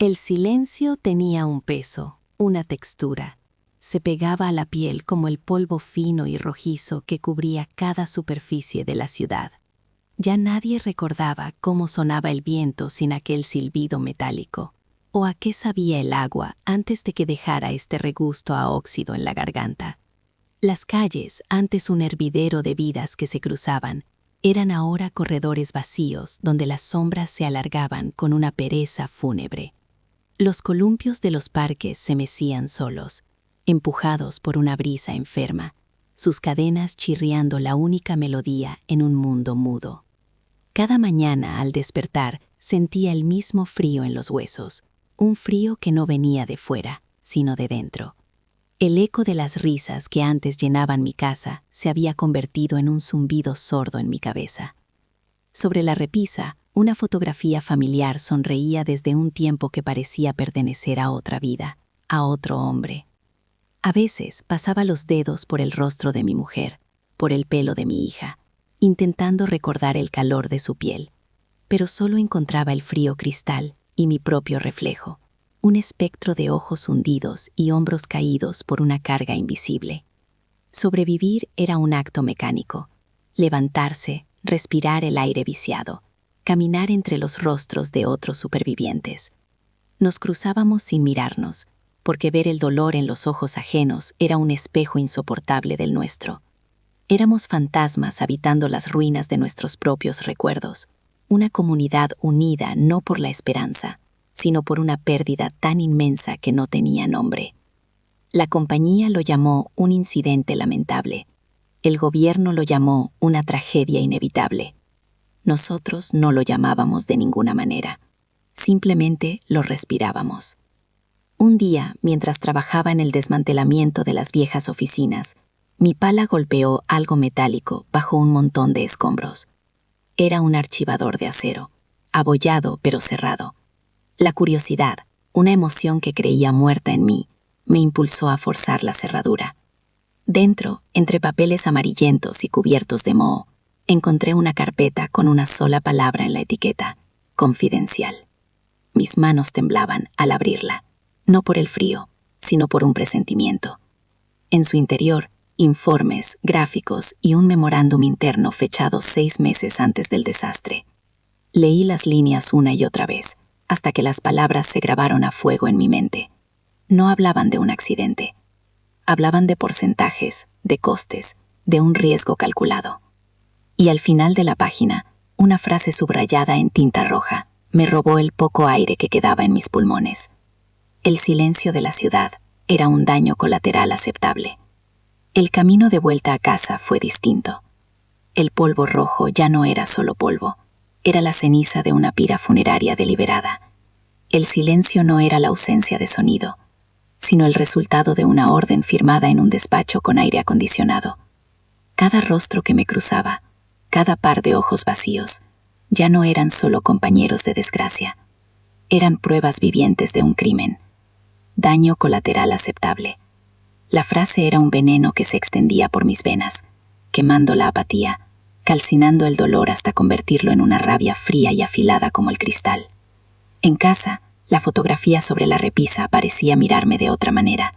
El silencio tenía un peso, una textura. Se pegaba a la piel como el polvo fino y rojizo que cubría cada superficie de la ciudad. Ya nadie recordaba cómo sonaba el viento sin aquel silbido metálico, o a qué sabía el agua antes de que dejara este regusto a óxido en la garganta. Las calles, antes un hervidero de vidas que se cruzaban, eran ahora corredores vacíos donde las sombras se alargaban con una pereza fúnebre. Los columpios de los parques se mecían solos, empujados por una brisa enferma, sus cadenas chirriando la única melodía en un mundo mudo. Cada mañana, al despertar, sentía el mismo frío en los huesos, un frío que no venía de fuera, sino de dentro. El eco de las risas que antes llenaban mi casa se había convertido en un zumbido sordo en mi cabeza. Sobre la repisa, una fotografía familiar sonreía desde un tiempo que parecía pertenecer a otra vida, a otro hombre. A veces pasaba los dedos por el rostro de mi mujer, por el pelo de mi hija, intentando recordar el calor de su piel, pero solo encontraba el frío cristal y mi propio reflejo, un espectro de ojos hundidos y hombros caídos por una carga invisible. Sobrevivir era un acto mecánico, levantarse, respirar el aire viciado, caminar entre los rostros de otros supervivientes. Nos cruzábamos sin mirarnos, porque ver el dolor en los ojos ajenos era un espejo insoportable del nuestro. Éramos fantasmas habitando las ruinas de nuestros propios recuerdos, una comunidad unida no por la esperanza, sino por una pérdida tan inmensa que no tenía nombre. La compañía lo llamó un incidente lamentable. El gobierno lo llamó una tragedia inevitable. Nosotros no lo llamábamos de ninguna manera. Simplemente lo respirábamos. Un día, mientras trabajaba en el desmantelamiento de las viejas oficinas, mi pala golpeó algo metálico bajo un montón de escombros. Era un archivador de acero, abollado pero cerrado. La curiosidad, una emoción que creía muerta en mí, me impulsó a forzar la cerradura. Dentro, entre papeles amarillentos y cubiertos de moho, encontré una carpeta con una sola palabra en la etiqueta: confidencial. Mis manos temblaban al abrirla, no por el frío, sino por un presentimiento. En su interior, informes, gráficos y un memorándum interno fechado 6 meses antes del desastre. Leí las líneas una y otra vez, hasta que las palabras se grabaron a fuego en mi mente. No hablaban de un accidente. Hablaban de porcentajes, de costes, de un riesgo calculado. Y al final de la página, una frase subrayada en tinta roja me robó el poco aire que quedaba en mis pulmones. El silencio de la ciudad era un daño colateral aceptable. El camino de vuelta a casa fue distinto. El polvo rojo ya no era solo polvo, era la ceniza de una pira funeraria deliberada. El silencio no era la ausencia de sonido, sino el resultado de una orden firmada en un despacho con aire acondicionado. Cada rostro que me cruzaba, cada par de ojos vacíos, ya no eran solo compañeros de desgracia. Eran pruebas vivientes de un crimen. Daño colateral aceptable. La frase era un veneno que se extendía por mis venas, quemando la apatía, calcinando el dolor hasta convertirlo en una rabia fría y afilada como el cristal. En casa, la fotografía sobre la repisa parecía mirarme de otra manera.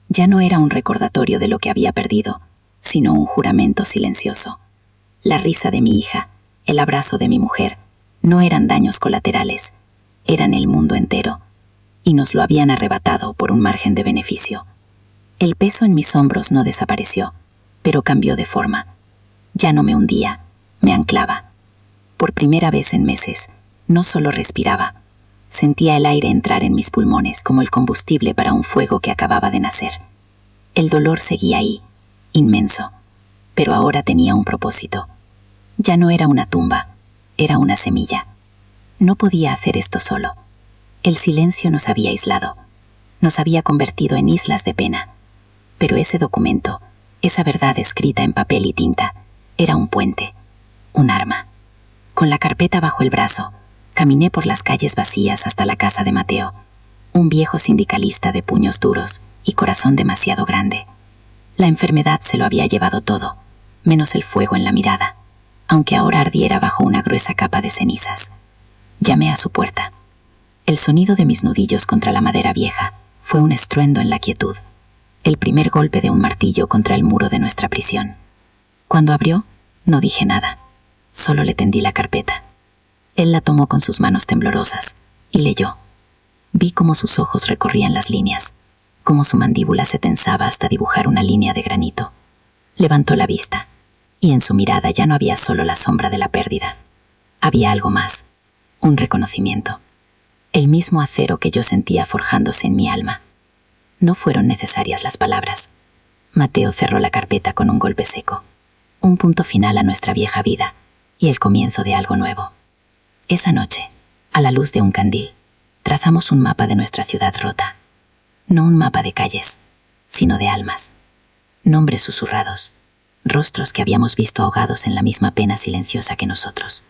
Ya no era un recordatorio de lo que había perdido, sino un juramento silencioso. La risa de mi hija, el abrazo de mi mujer, no eran daños colaterales, eran el mundo entero, y nos lo habían arrebatado por un margen de beneficio. El peso en mis hombros no desapareció, pero cambió de forma. Ya no me hundía, me anclaba. Por primera vez en meses, no solo respiraba, sentía el aire entrar en mis pulmones como el combustible para un fuego que acababa de nacer. El dolor seguía ahí, inmenso, pero ahora tenía un propósito. Ya no era una tumba, era una semilla. No podía hacer esto solo. El silencio nos había aislado, nos había convertido en islas de pena. Pero ese documento, esa verdad escrita en papel y tinta, era un puente, un arma. Con la carpeta bajo el brazo, caminé por las calles vacías hasta la casa de Mateo, un viejo sindicalista de puños duros y corazón demasiado grande. La enfermedad se lo había llevado todo, menos el fuego en la mirada, aunque ahora ardiera bajo una gruesa capa de cenizas. Llamé a su puerta. El sonido de mis nudillos contra la madera vieja fue un estruendo en la quietud, el primer golpe de un martillo contra el muro de nuestra prisión. Cuando abrió, no dije nada, solo le tendí la carpeta. Él la tomó con sus manos temblorosas y leyó. Vi cómo sus ojos recorrían las líneas, cómo su mandíbula se tensaba hasta dibujar una línea de granito. Levantó la vista, y en su mirada ya no había solo la sombra de la pérdida. Había algo más, un reconocimiento. El mismo acero que yo sentía forjándose en mi alma. No fueron necesarias las palabras. Mateo cerró la carpeta con un golpe seco. Un punto final a nuestra vieja vida y el comienzo de algo nuevo. Esa noche, a la luz de un candil, trazamos un mapa de nuestra ciudad rota. No un mapa de calles, sino de almas. Nombres susurrados, rostros que habíamos visto ahogados en la misma pena silenciosa que nosotros.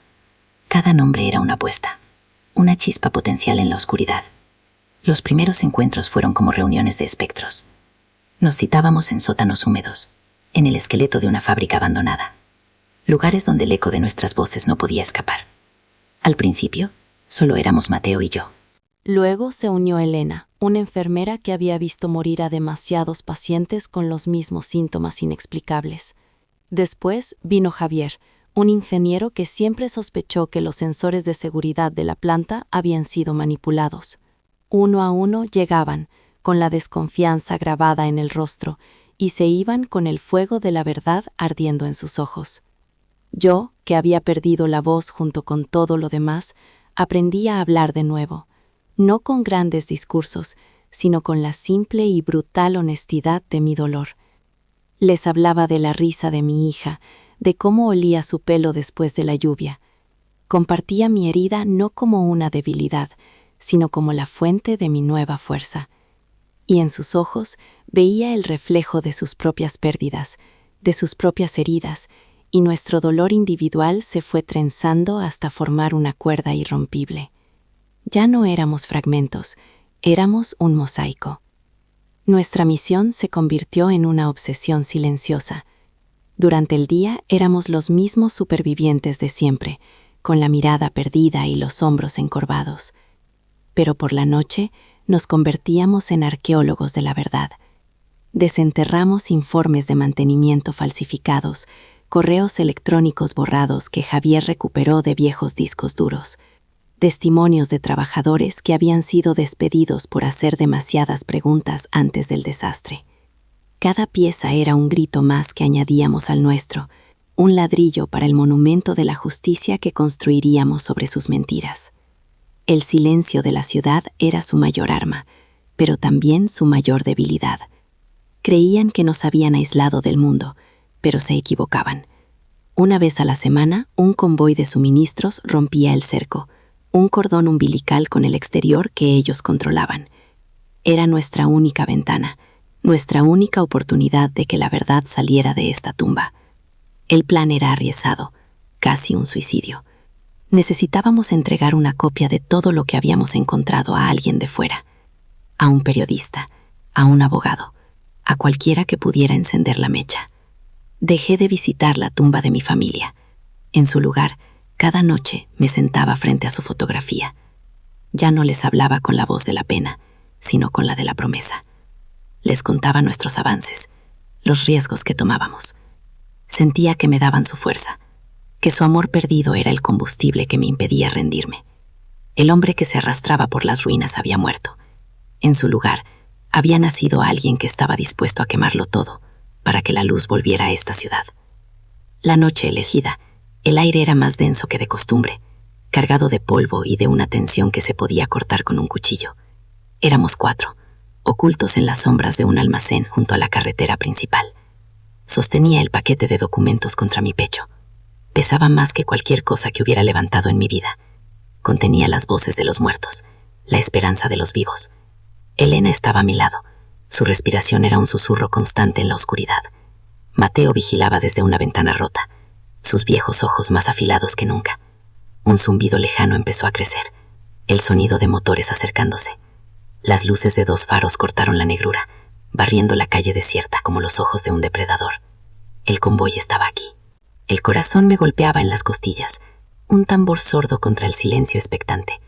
Cada nombre era una apuesta, una chispa potencial en la oscuridad. Los primeros encuentros fueron como reuniones de espectros. Nos citábamos en sótanos húmedos, en el esqueleto de una fábrica abandonada, lugares donde el eco de nuestras voces no podía escapar. Al principio, solo éramos Mateo y yo. Luego se unió Elena, una enfermera que había visto morir a demasiados pacientes con los mismos síntomas inexplicables. Después vino Javier, un ingeniero que siempre sospechó que los sensores de seguridad de la planta habían sido manipulados. Uno a uno llegaban, con la desconfianza grabada en el rostro, y se iban con el fuego de la verdad ardiendo en sus ojos. Yo, que había perdido la voz junto con todo lo demás, aprendí a hablar de nuevo, no con grandes discursos, sino con la simple y brutal honestidad de mi dolor. Les hablaba de la risa de mi hija, de cómo olía su pelo después de la lluvia. Compartía mi herida no como una debilidad, sino como la fuente de mi nueva fuerza. Y en sus ojos veía el reflejo de sus propias pérdidas, de sus propias heridas, y nuestro dolor individual se fue trenzando hasta formar una cuerda irrompible. Ya no éramos fragmentos, éramos un mosaico. Nuestra misión se convirtió en una obsesión silenciosa. Durante el día éramos los mismos supervivientes de siempre, con la mirada perdida y los hombros encorvados. Pero por la noche nos convertíamos en arqueólogos de la verdad. Desenterramos informes de mantenimiento falsificados, correos electrónicos borrados que Javier recuperó de viejos discos duros, testimonios de trabajadores que habían sido despedidos por hacer demasiadas preguntas antes del desastre. Cada pieza era un grito más que añadíamos al nuestro, un ladrillo para el monumento de la justicia que construiríamos sobre sus mentiras. El silencio de la ciudad era su mayor arma, pero también su mayor debilidad. Creían que nos habían aislado del mundo, pero se equivocaban. Una vez a la semana, un convoy de suministros rompía el cerco, un cordón umbilical con el exterior que ellos controlaban. Era nuestra única ventana, nuestra única oportunidad de que la verdad saliera de esta tumba. El plan era arriesgado, casi un suicidio. Necesitábamos entregar una copia de todo lo que habíamos encontrado a alguien de fuera, a un periodista, a un abogado, a cualquiera que pudiera encender la mecha. Dejé de visitar la tumba de mi familia. En su lugar, cada noche me sentaba frente a su fotografía. Ya no les hablaba con la voz de la pena, sino con la de la promesa. Les contaba nuestros avances, los riesgos que tomábamos. Sentía que me daban su fuerza, que su amor perdido era el combustible que me impedía rendirme. El hombre que se arrastraba por las ruinas había muerto. En su lugar, había nacido alguien que estaba dispuesto a quemarlo todo para que la luz volviera a esta ciudad. La noche elegida, el aire era más denso que de costumbre, cargado de polvo y de una tensión que se podía cortar con un cuchillo. Éramos 4, ocultos en las sombras de un almacén junto a la carretera principal. Sostenía el paquete de documentos contra mi pecho. Pesaba más que cualquier cosa que hubiera levantado en mi vida. Contenía las voces de los muertos, la esperanza de los vivos. Elena estaba a mi lado. Su respiración era un susurro constante en la oscuridad. Mateo vigilaba desde una ventana rota, sus viejos ojos más afilados que nunca. Un zumbido lejano empezó a crecer, el sonido de motores acercándose. Las luces de 2 faros cortaron la negrura, barriendo la calle desierta como los ojos de un depredador. El convoy estaba aquí. El corazón me golpeaba en las costillas, un tambor sordo contra el silencio expectante.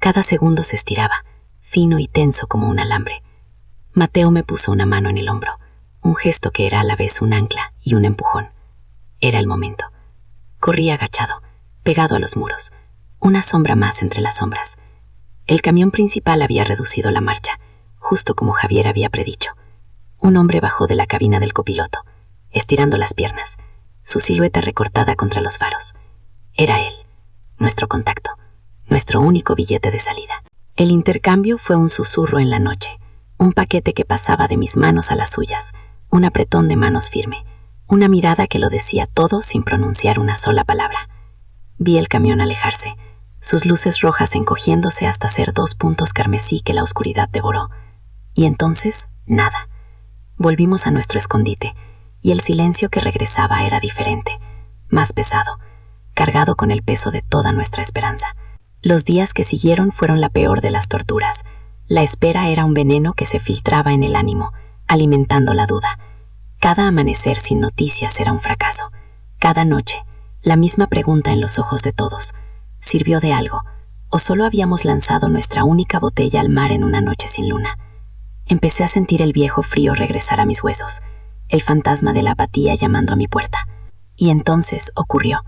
Cada segundo se estiraba, fino y tenso como un alambre. Mateo me puso una mano en el hombro, un gesto que era a la vez un ancla y un empujón. Era el momento. Corrí agachado, pegado a los muros, una sombra más entre las sombras. El camión principal había reducido la marcha, justo como Javier había predicho. Un hombre bajó de la cabina del copiloto, estirando las piernas, su silueta recortada contra los faros. Era él, nuestro contacto, nuestro único billete de salida. El intercambio fue un susurro en la noche, un paquete que pasaba de mis manos a las suyas, un apretón de manos firme, una mirada que lo decía todo sin pronunciar una sola palabra. Vi el camión alejarse, sus luces rojas encogiéndose hasta ser 2 puntos carmesí que la oscuridad devoró. Y entonces, nada. Volvimos a nuestro escondite, y el silencio que regresaba era diferente, más pesado, cargado con el peso de toda nuestra esperanza. Los días que siguieron fueron la peor de las torturas. La espera era un veneno que se filtraba en el ánimo, alimentando la duda. Cada amanecer sin noticias era un fracaso. Cada noche, la misma pregunta en los ojos de todos. ¿Sirvió de algo? ¿O solo habíamos lanzado nuestra única botella al mar en una noche sin luna? Empecé a sentir el viejo frío regresar a mis huesos, el fantasma de la apatía llamando a mi puerta. Y entonces ocurrió.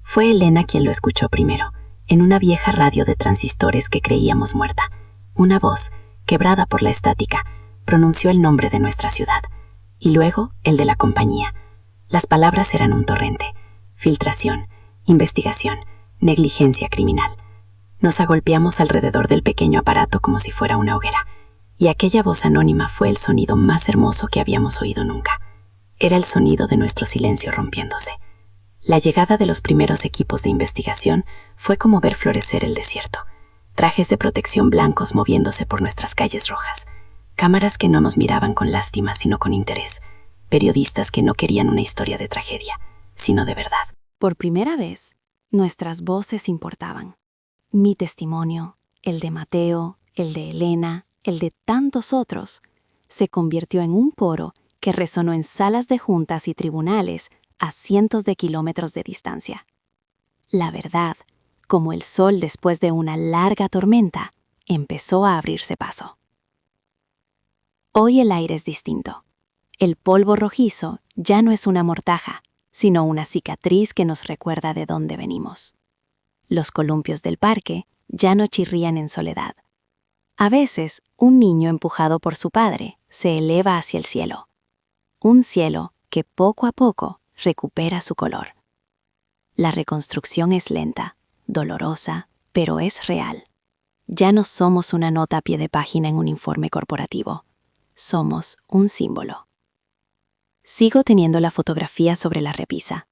Fue Elena quien lo escuchó primero, en una vieja radio de transistores que creíamos muerta. Una voz, quebrada por la estática, pronunció el nombre de nuestra ciudad, y luego el de la compañía. Las palabras eran un torrente: filtración, investigación, negligencia criminal. Nos agolpeamos alrededor del pequeño aparato como si fuera una hoguera, y aquella voz anónima fue el sonido más hermoso que habíamos oído nunca. Era el sonido de nuestro silencio rompiéndose. La llegada de los primeros equipos de investigación fue como ver florecer el desierto. Trajes de protección blancos moviéndose por nuestras calles rojas. Cámaras que no nos miraban con lástima, sino con interés. Periodistas que no querían una historia de tragedia, sino de verdad. Por primera vez, nuestras voces importaban. Mi testimonio, el de Mateo, el de Elena, el de tantos otros, se convirtió en un coro que resonó en salas de juntas y tribunales a cientos de kilómetros de distancia. La verdad, como el sol después de una larga tormenta, empezó a abrirse paso. Hoy el aire es distinto. El polvo rojizo ya no es una mortaja, sino una cicatriz que nos recuerda de dónde venimos. Los columpios del parque ya no chirrían en soledad. A veces, un niño empujado por su padre se eleva hacia el cielo. Un cielo que poco a poco recupera su color. La reconstrucción es lenta, dolorosa, pero es real. Ya no somos una nota a pie de página en un informe corporativo. Somos un símbolo. Sigo teniendo la fotografía sobre la repisa,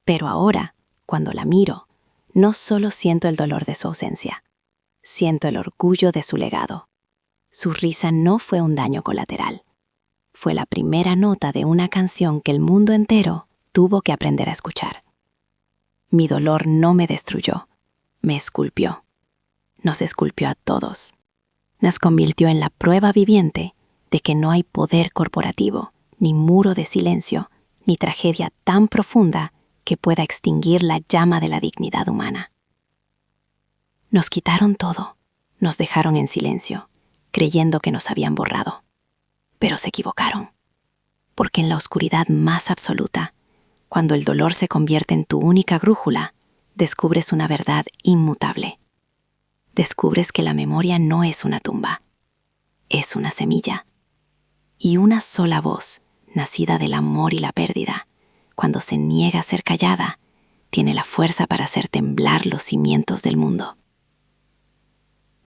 pero ahora, cuando la miro, no solo siento el dolor de su ausencia, siento el orgullo de su legado. Su risa no fue un daño colateral. Fue la primera nota de una canción que el mundo entero tuvo que aprender a escuchar. Mi dolor no me destruyó, me esculpió. Nos esculpió a todos. Nos convirtió en la prueba viviente de que no hay poder corporativo, ni muro de silencio, ni tragedia tan profunda que pueda extinguir la llama de la dignidad humana. Nos quitaron todo, nos dejaron en silencio, creyendo que nos habían borrado. Pero se equivocaron, porque en la oscuridad más absoluta, cuando el dolor se convierte en tu única brújula, descubres una verdad inmutable. Descubres que la memoria no es una tumba, es una semilla. Y una sola voz, nacida del amor y la pérdida, cuando se niega a ser callada, tiene la fuerza para hacer temblar los cimientos del mundo.